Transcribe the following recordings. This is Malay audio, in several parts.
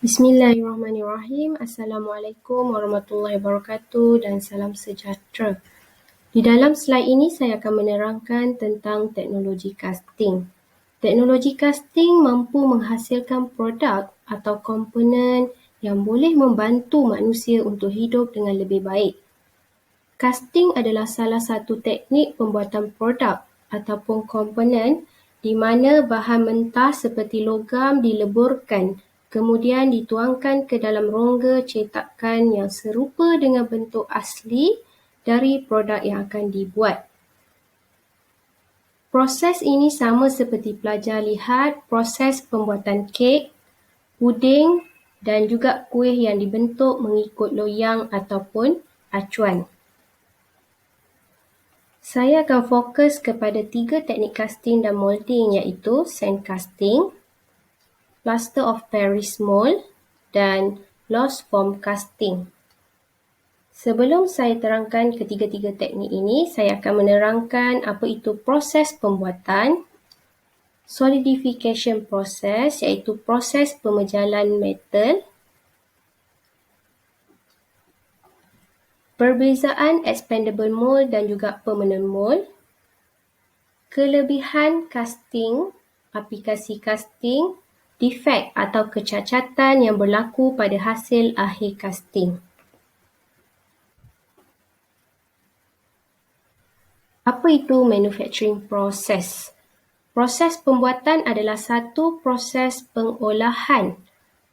Bismillahirrahmanirrahim. Assalamualaikum warahmatullahi wabarakatuh dan salam sejahtera. Di dalam slide ini saya akan menerangkan tentang teknologi casting. Teknologi casting mampu menghasilkan produk atau komponen yang boleh membantu manusia untuk hidup dengan lebih baik. Casting adalah salah satu teknik pembuatan produk ataupun komponen di mana bahan mentah seperti logam dileburkan kemudian dituangkan ke dalam rongga cetakan yang serupa dengan bentuk asli dari produk yang akan dibuat. Proses ini sama seperti pelajar lihat proses pembuatan kek, puding dan juga kuih yang dibentuk mengikut loyang ataupun acuan. Saya akan fokus kepada 3 teknik casting dan molding iaitu sand casting, plaster of Paris mold dan lost form casting. Sebelum saya terangkan ketiga-tiga teknik ini, saya akan menerangkan apa itu proses pembuatan, solidification process iaitu proses pemejalan metal, perbezaan expandable mold dan juga permanent mold, kelebihan casting, aplikasi casting, defek atau kecacatan yang berlaku pada hasil akhir casting. Apa itu manufacturing process? Proses pembuatan adalah satu proses pengolahan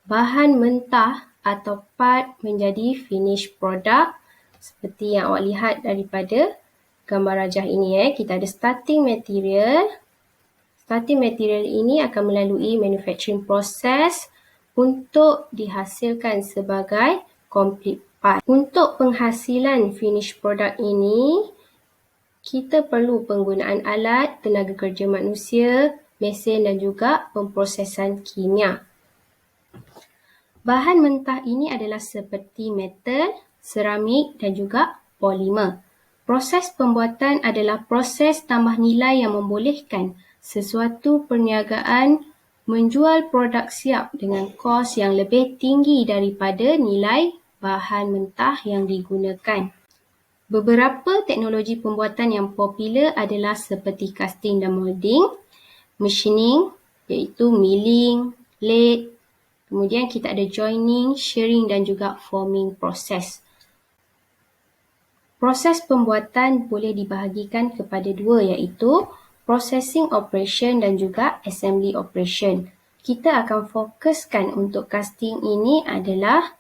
bahan mentah atau part menjadi finished product seperti yang awak lihat daripada gambar rajah ini. Kita ada starting material. Starting material ini akan melalui manufacturing process untuk dihasilkan sebagai complete part. Untuk penghasilan finished product ini, kita perlu penggunaan alat, tenaga kerja manusia, mesin dan juga pemprosesan kimia. Bahan mentah ini adalah seperti metal, seramik dan juga polimer. Proses pembuatan adalah proses tambah nilai yang membolehkan sesuatu perniagaan menjual produk siap dengan kos yang lebih tinggi daripada nilai bahan mentah yang digunakan. Beberapa teknologi pembuatan yang popular adalah seperti casting dan molding, machining iaitu milling, lathe, kemudian kita ada joining, shearing dan juga forming proses. Proses pembuatan boleh dibahagikan kepada dua iaitu processing operation dan juga assembly operation. Kita akan fokuskan untuk casting ini adalah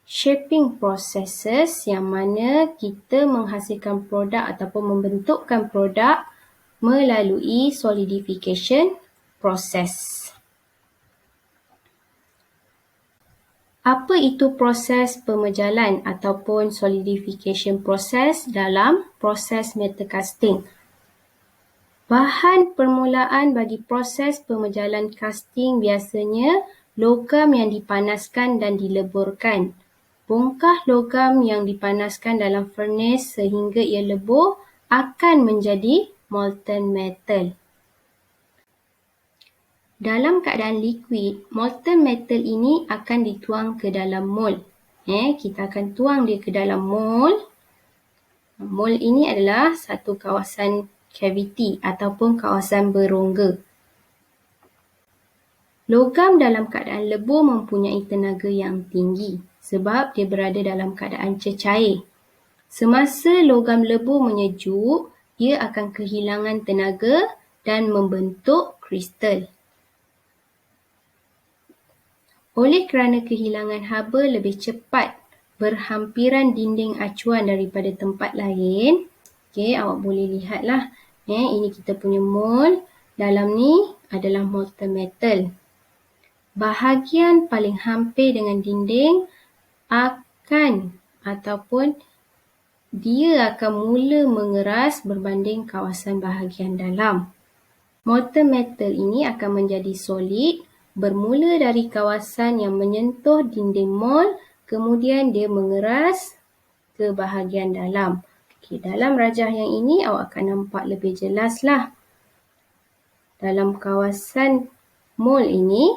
shaping processes yang mana kita menghasilkan produk ataupun membentukkan produk melalui solidification process. Apa itu proses pemejalan ataupun solidification process dalam proses metal casting? Bahan permulaan bagi proses pemejalan casting biasanya logam yang dipanaskan dan dileburkan. Bongkah logam yang dipanaskan dalam furnace sehingga ia lebur akan menjadi molten metal. Dalam keadaan liquid, molten metal ini akan dituang ke dalam mold. Kita akan tuang dia ke dalam mold. Mold ini adalah satu kawasan cavity ataupun kawasan berongga. Logam dalam keadaan lebur mempunyai tenaga yang tinggi sebab dia berada dalam keadaan cecair. Semasa logam lebur menyejuk, ia akan kehilangan tenaga dan membentuk kristal. Oleh kerana kehilangan haba lebih cepat berhampiran dinding acuan daripada tempat lain, awak boleh lihatlah, ini kita punya mold, dalam ni adalah molten metal. Bahagian paling hampir dengan dinding akan ataupun dia akan mula mengeras berbanding kawasan bahagian dalam. Molten metal ini akan menjadi solid bermula dari kawasan yang menyentuh dinding mold, kemudian dia mengeras ke bahagian dalam. Dalam rajah yang ini awak akan nampak lebih jelaslah. Dalam kawasan mold ini,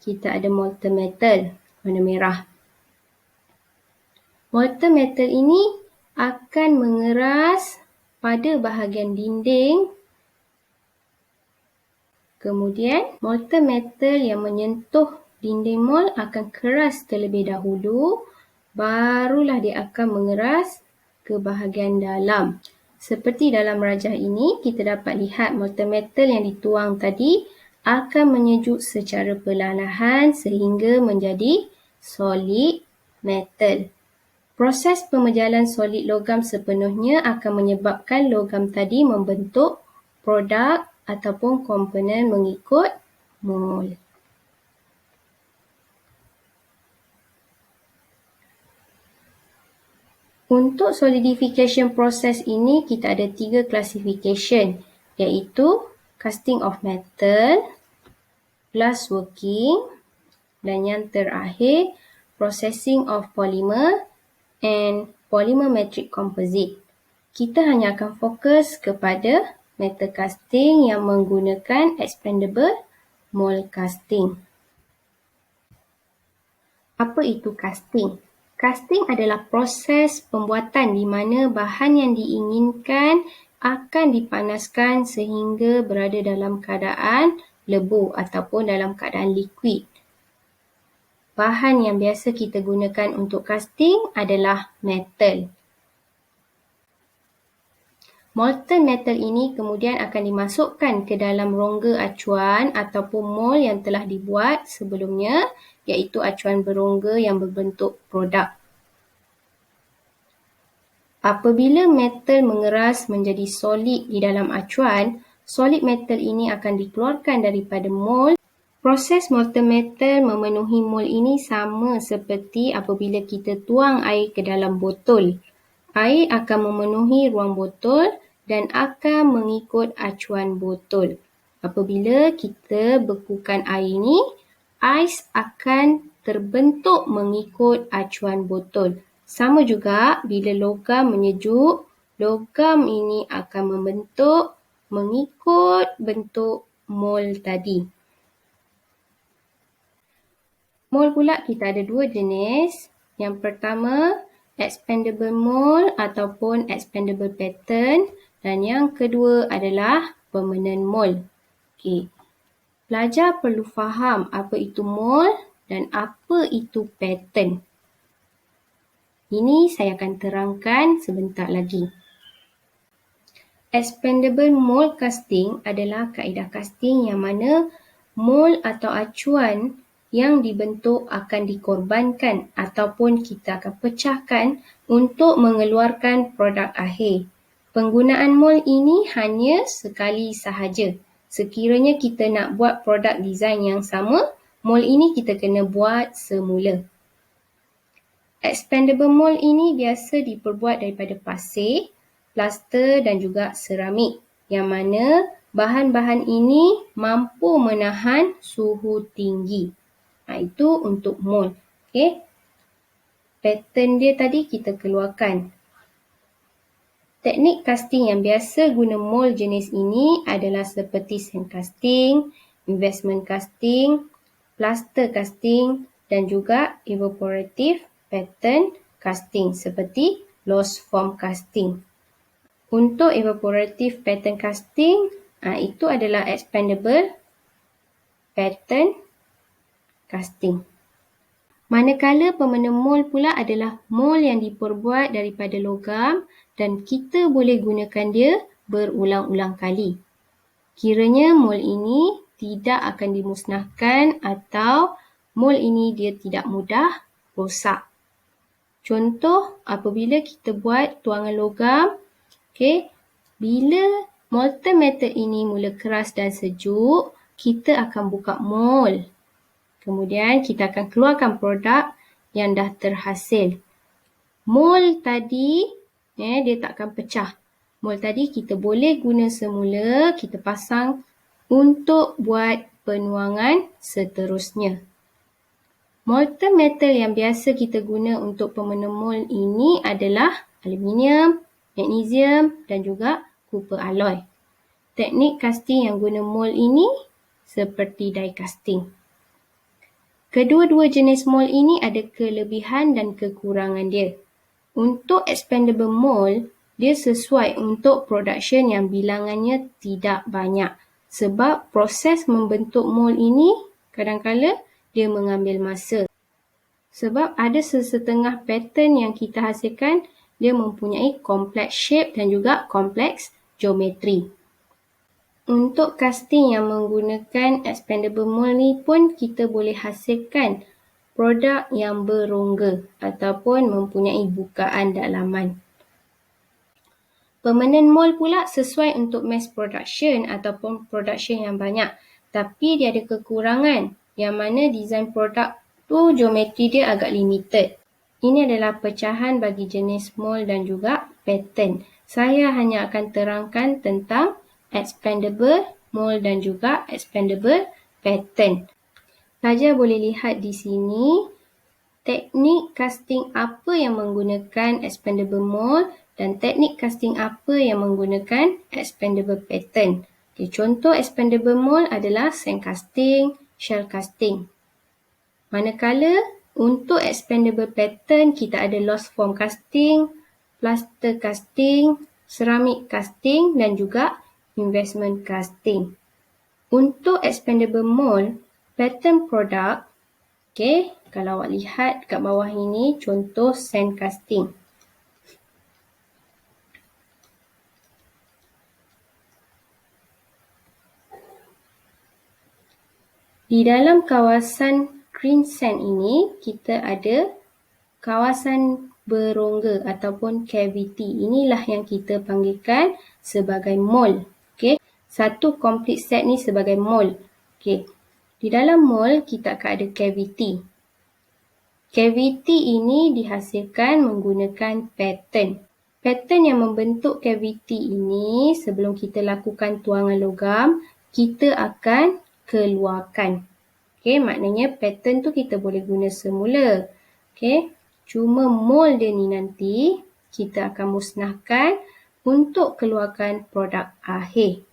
kita ada molten metal warna merah. Molten metal ini akan mengeras pada bahagian dinding. Kemudian molten metal yang menyentuh dinding mol akan keras terlebih dahulu, barulah dia akan mengeras ke bahagian dalam. Seperti dalam rajah ini, kita dapat lihat molten metal yang dituang tadi akan menyejuk secara perlahan sehingga menjadi solid metal. Proses pemejalan solid logam sepenuhnya akan menyebabkan logam tadi membentuk produk ataupun komponen mengikut mol. Untuk solidification proses ini, kita ada 3 classification, iaitu casting of metal, glass working, dan yang terakhir, processing of polymer and polymermetric composite. Kita hanya akan fokus kepada metal casting yang menggunakan expandable mold casting. Apa itu casting? Casting adalah proses pembuatan di mana bahan yang diinginkan akan dipanaskan sehingga berada dalam keadaan lebur ataupun dalam keadaan liquid. Bahan yang biasa kita gunakan untuk casting adalah metal. Molten metal ini kemudian akan dimasukkan ke dalam rongga acuan ataupun mold yang telah dibuat sebelumnya, iaitu acuan berongga yang berbentuk produk. Apabila metal mengeras menjadi solid di dalam acuan, solid metal ini akan dikeluarkan daripada mold. Proses molten metal memenuhi mold ini sama seperti apabila kita tuang air ke dalam botol. Air akan memenuhi ruang botol dan akan mengikut acuan botol. Apabila kita bekukan air ini, ais akan terbentuk mengikut acuan botol. Sama juga bila logam menyejuk, logam ini akan membentuk mengikut bentuk mol tadi. Mol pula kita ada 2 jenis. Yang pertama, expandable mold ataupun expandable pattern. Dan yang kedua adalah permanent mold. Okey. Pelajar perlu faham apa itu mold dan apa itu pattern. Ini saya akan terangkan sebentar lagi. Expandable mold casting adalah kaedah casting yang mana mold atau acuan yang dibentuk akan dikorbankan ataupun kita akan pecahkan untuk mengeluarkan produk akhir. Penggunaan mold ini hanya sekali sahaja. Sekiranya kita nak buat produk design yang sama, mold ini kita kena buat semula. Expandable mold ini biasa diperbuat daripada pasir, plaster dan juga seramik, yang mana bahan-bahan ini mampu menahan suhu tinggi. Itu untuk mold. Okay. Pattern dia tadi kita keluarkan. Teknik casting yang biasa guna mold jenis ini adalah seperti sand casting, investment casting, plaster casting dan juga evaporative pattern casting seperti loose form casting. Untuk evaporative pattern casting, itu adalah expandable pattern casting. Manakala permanent mold pula adalah mold yang diperbuat daripada logam dan kita boleh gunakan dia berulang-ulang kali. Kiranya mold ini tidak akan dimusnahkan atau mold ini dia tidak mudah rosak. Contoh, apabila kita buat tuangan logam, bila molten metal ini mula keras dan sejuk, kita akan buka mold. Kemudian kita akan keluarkan produk yang dah terhasil. Mold tadi, dia tak akan pecah. Mold tadi kita boleh guna semula, kita pasang untuk buat penuangan seterusnya. Molten metal yang biasa kita guna untuk permanent mold ini adalah aluminium, magnesium dan juga copper alloy. Teknik casting yang guna mold ini seperti die casting. Kedua-dua jenis mold ini ada kelebihan dan kekurangan dia. Untuk expandable mold, dia sesuai untuk production yang bilangannya tidak banyak. Sebab proses membentuk mold ini kadang-kala dia mengambil masa. Sebab ada sesetengah pattern yang kita hasilkan, dia mempunyai complex shape dan juga complex geometry. Untuk casting yang menggunakan expandable mold ni pun kita boleh hasilkan produk yang berongga ataupun mempunyai bukaan dalaman. Permanent mold pula sesuai untuk mass production ataupun production yang banyak. Tapi dia ada kekurangan yang mana design produk tu geometri dia agak limited. Ini adalah pecahan bagi jenis mold dan juga pattern. Saya hanya akan terangkan tentang expandable mold dan juga expandable pattern. Pelajar boleh lihat di sini teknik casting apa yang menggunakan expandable mold dan teknik casting apa yang menggunakan expandable pattern. Okay, contoh expandable mold adalah sand casting, shell casting. Manakala untuk expandable pattern kita ada lost form casting, plaster casting, ceramic casting dan juga investment casting. Untuk expandable mold, pattern product, okay, kalau awak lihat kat bawah ini contoh sand casting. Di dalam kawasan green sand ini, kita ada kawasan berongga ataupun cavity. Inilah yang kita panggilkan sebagai mold. Okay. Satu complete set ni sebagai mold. Okay. Di dalam mold, kita akan ada cavity. Cavity ini dihasilkan menggunakan pattern. Pattern yang membentuk cavity ini, sebelum kita lakukan tuangan logam, kita akan keluarkan. Okay, maknanya pattern tu kita boleh guna semula. Okay, cuma mold dia ni nanti kita akan musnahkan untuk keluarkan produk akhir.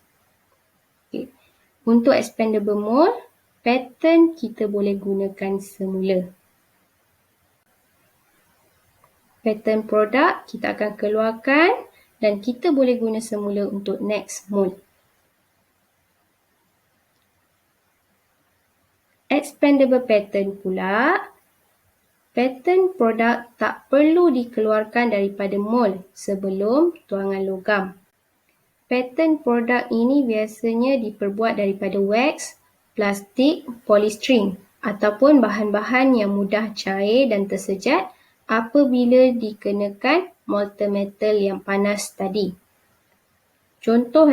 Okay. Untuk expandable mold, pattern kita boleh gunakan semula. Pattern produk kita akan keluarkan dan kita boleh guna semula untuk next mold. Expandable pattern pula, pattern produk tak perlu dikeluarkan daripada mold sebelum tuangan logam. Pattern produk ini biasanya diperbuat daripada wax, plastik, polystyrene ataupun bahan-bahan yang mudah cair dan tersejat apabila dikenakan molten metal yang panas tadi. Contoh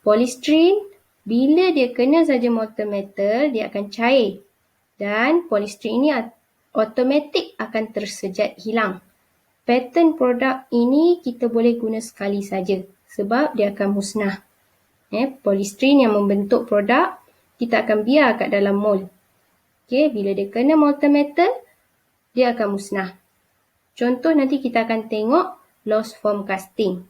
polystyrene, bila dia kena saja molten metal, dia akan cair dan polystyrene ini automatik akan tersejat hilang. Pattern produk ini kita boleh guna sekali saja sebab dia akan musnah. Polystyrene yang membentuk produk, kita akan biar kat dalam mold. Okay, bila dia kena molten metal, dia akan musnah. Contoh nanti kita akan tengok lost form casting.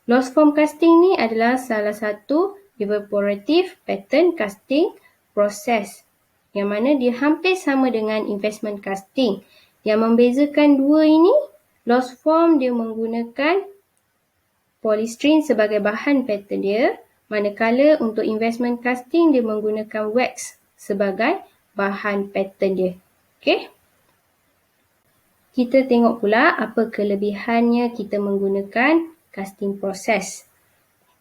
Lost form casting ni adalah salah satu evaporative pattern casting proses yang mana dia hampir sama dengan investment casting. Yang membezakan dua ini, lost form dia menggunakan polystyrene sebagai bahan pattern dia, manakala untuk investment casting dia menggunakan wax sebagai bahan pattern dia. Okay? Kita tengok pula apa kelebihannya kita menggunakan casting proses.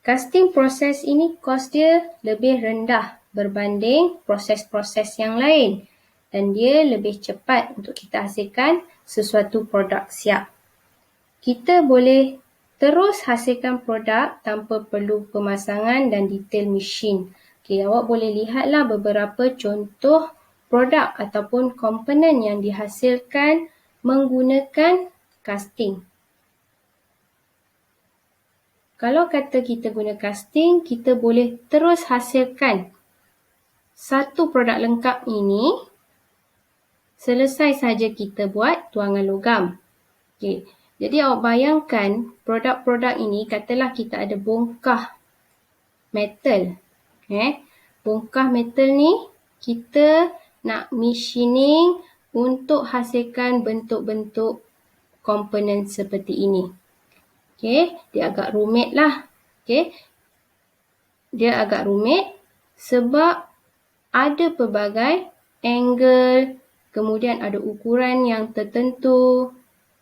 Casting proses ini kos dia lebih rendah berbanding proses-proses yang lain dan dia lebih cepat untuk kita hasilkan sesuatu produk siap. Kita boleh terus hasilkan produk tanpa perlu pemasangan dan detail mesin. Okay, awak boleh lihatlah beberapa contoh produk ataupun komponen yang dihasilkan menggunakan casting. Kalau kata kita guna casting, kita boleh terus hasilkan satu produk lengkap ini selesai saja kita buat tuangan logam. Okay. Jadi awak bayangkan produk-produk ini, katalah kita ada bongkah metal. Bongkah metal ni kita nak machining untuk hasilkan bentuk-bentuk komponen seperti ini. Okey, dia agak rumit lah. Okey, dia agak rumit sebab ada pelbagai angle, kemudian ada ukuran yang tertentu,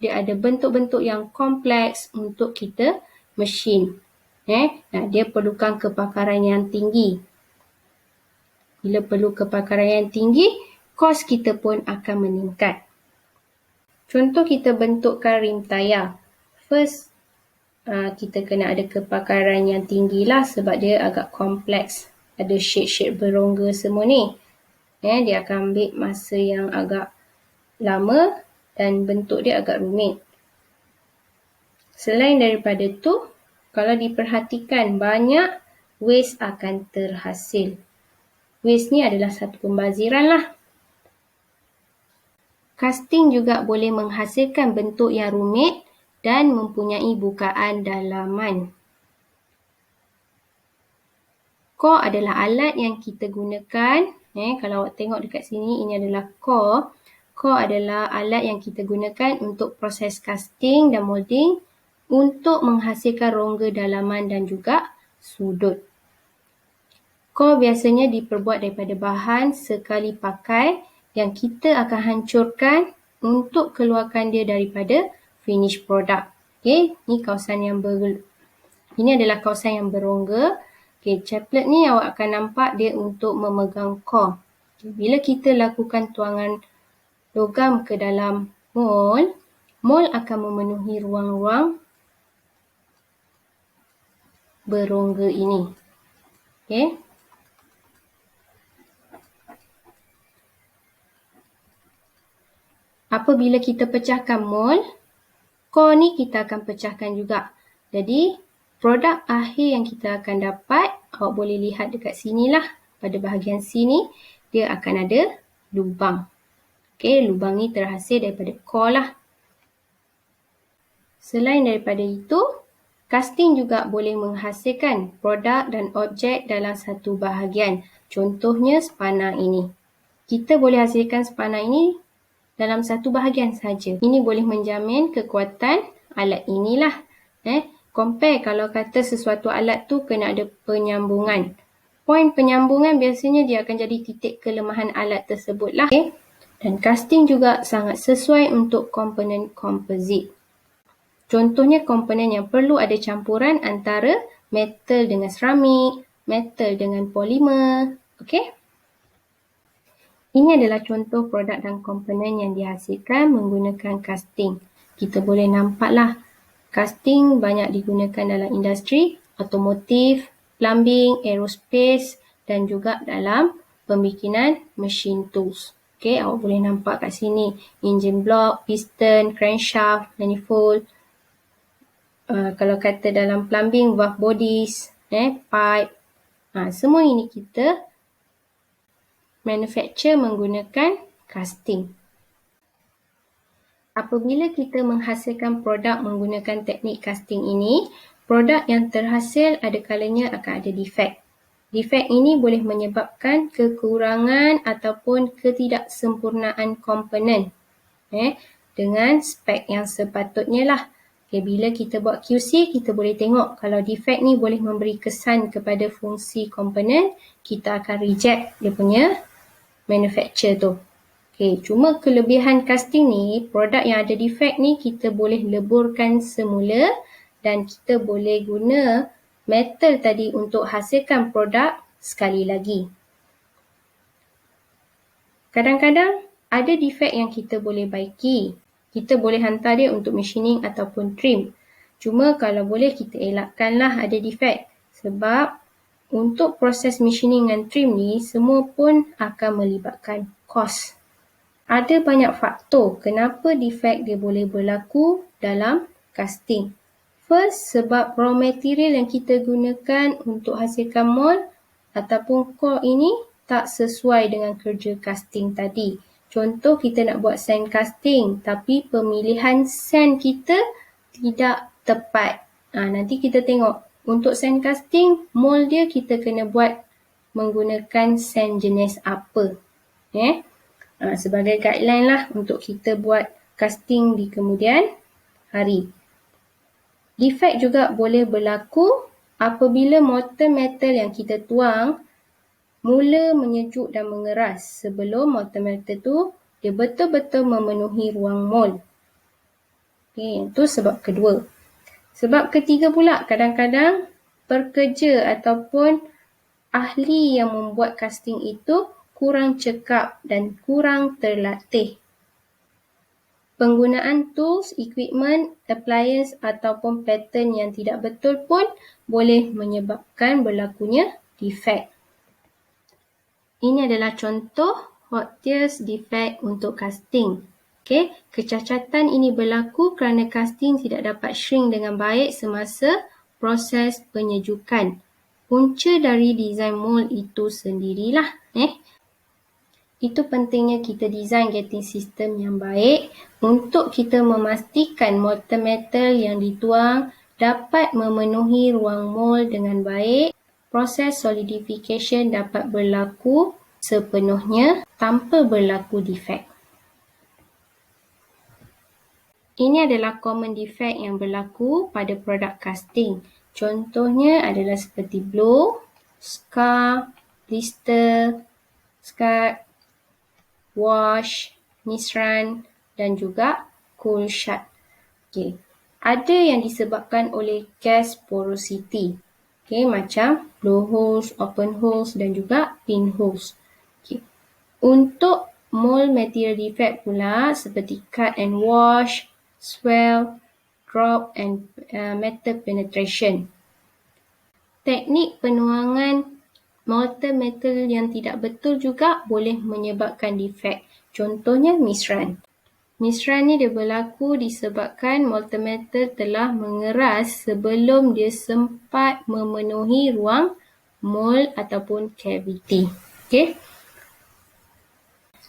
dia ada bentuk-bentuk yang kompleks untuk kita machine. Dia perlukan kepakaran yang tinggi. Bila perlu kepakaran yang tinggi, kos kita pun akan meningkat. Contoh kita bentukkan rim tayar. First, kita kena ada kepakaran yang tinggi lah sebab dia agak kompleks. Ada shape-shape berongga semua ni. Dia akan ambil masa yang agak lama dan bentuk dia agak rumit. Selain daripada tu, kalau diperhatikan banyak waste akan terhasil. Waste ni adalah satu pembaziran lah. Casting juga boleh menghasilkan bentuk yang rumit dan mempunyai bukaan dalaman. Core adalah alat yang kita gunakan. Kalau awak tengok dekat sini, ini adalah core. Core adalah alat yang kita gunakan untuk proses casting dan molding untuk menghasilkan rongga dalaman dan juga sudut. Core biasanya diperbuat daripada bahan sekali pakai yang kita akan hancurkan untuk keluarkan dia daripada finish product. Okey, ini adalah kawasan yang berongga. Okey, chaplet ni awak akan nampak dia untuk memegang core. Bila kita lakukan tuangan logam ke dalam mold akan memenuhi ruang-ruang berongga ini. Okey. Apabila kita pecahkan mold, core ni kita akan pecahkan juga. Jadi, produk akhir yang kita akan dapat, awak boleh lihat dekat sini lah. Pada bahagian sini, dia akan ada lubang. Okey, lubang ni terhasil daripada core lah. Selain daripada itu, casting juga boleh menghasilkan produk dan objek dalam satu bahagian. Contohnya spana ini. Kita boleh hasilkan spana ini dalam satu bahagian saja. Ini boleh menjamin kekuatan alat inilah. Compare kalau kata sesuatu alat tu kena ada penyambungan. Poin penyambungan biasanya dia akan jadi titik kelemahan alat tersebut lah. Dan casting juga sangat sesuai untuk komponen komposit. Contohnya komponen yang perlu ada campuran antara metal dengan seramik, metal dengan polimer. Okey? Ini adalah contoh produk dan komponen yang dihasilkan menggunakan casting. Kita boleh nampaklah casting banyak digunakan dalam industri, otomotif, plumbing, aerospace dan juga dalam pembikinan machine tools. Okey, awak boleh nampak kat sini engine block, piston, crankshaft, manifold. Kalau kata dalam plumbing, valve bodies, pipe. Semua ini kita manufacture menggunakan casting. Apabila kita menghasilkan produk menggunakan teknik casting ini, produk yang terhasil ada kalanya akan ada defect. Defect ini boleh menyebabkan kekurangan ataupun ketidaksempurnaan komponen dengan spek yang sepatutnya lah. Okay, bila kita buat QC, kita boleh tengok kalau defect ni boleh memberi kesan kepada fungsi komponen, kita akan reject dia punya manufacture tu. Okay, cuma kelebihan casting ni, produk yang ada defect ni kita boleh leburkan semula dan kita boleh guna metal tadi untuk hasilkan produk sekali lagi. Kadang-kadang ada defect yang kita boleh baiki. Kita boleh hantar dia untuk machining ataupun trim. Cuma kalau boleh kita elakkanlah ada defect. Sebab untuk proses machining dan trim ni semua pun akan melibatkan kos. Ada banyak faktor kenapa defect dia boleh berlaku dalam casting. First, sebab raw material yang kita gunakan untuk hasilkan mold ataupun core ini tak sesuai dengan kerja casting tadi. Contoh kita nak buat sand casting tapi pemilihan sand kita tidak tepat. Nanti kita tengok untuk sand casting, mold dia kita kena buat menggunakan sand jenis apa. sebagai guideline lah untuk kita buat casting di kemudian hari. Defect juga boleh berlaku apabila molten metal yang kita tuang mula menyejuk dan mengeras sebelum molten metal tu dia betul-betul memenuhi ruang mol. Okey, itu sebab kedua. Sebab ketiga pula, kadang-kadang pekerja ataupun ahli yang membuat casting itu kurang cekap dan kurang terlatih. Penggunaan tools, equipment, appliance ataupun pattern yang tidak betul pun boleh menyebabkan berlakunya defect. Ini adalah contoh Hottears defect untuk casting. Okay. Kecacatan ini berlaku kerana casting tidak dapat shrink dengan baik semasa proses penyejukan. Punca dari design mold itu sendirilah. Itu pentingnya kita design gating system yang baik untuk kita memastikan molten metal yang dituang dapat memenuhi ruang mold dengan baik. Proses solidification dapat berlaku sepenuhnya tanpa berlaku defect. Ini adalah common defect yang berlaku pada produk casting. Contohnya adalah seperti blow, scar, blister, scar, wash, misrun dan juga cool shut. Okay. Ada yang disebabkan oleh gas porosity. Okay, macam blowholes, open holes dan juga pinholes. Okay. Untuk mold material defect pula seperti cut and wash, swell, drop and metal penetration. Teknik penuangan molten metal yang tidak betul juga boleh menyebabkan defect. Contohnya misrun. Misrun ni dia berlaku disebabkan molten metal telah mengeras sebelum dia sempat memenuhi ruang mold ataupun cavity. Okay.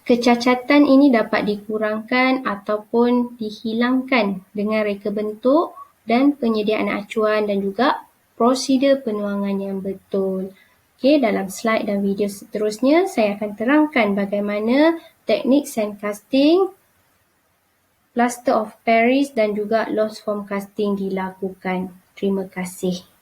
Kecacatan ini dapat dikurangkan ataupun dihilangkan dengan reka bentuk dan penyediaan acuan dan juga prosedur penuangan yang betul. Okey, dalam slide dan video seterusnya saya akan terangkan bagaimana teknik sand casting, plaster of Paris dan juga lost form casting dilakukan. Terima kasih.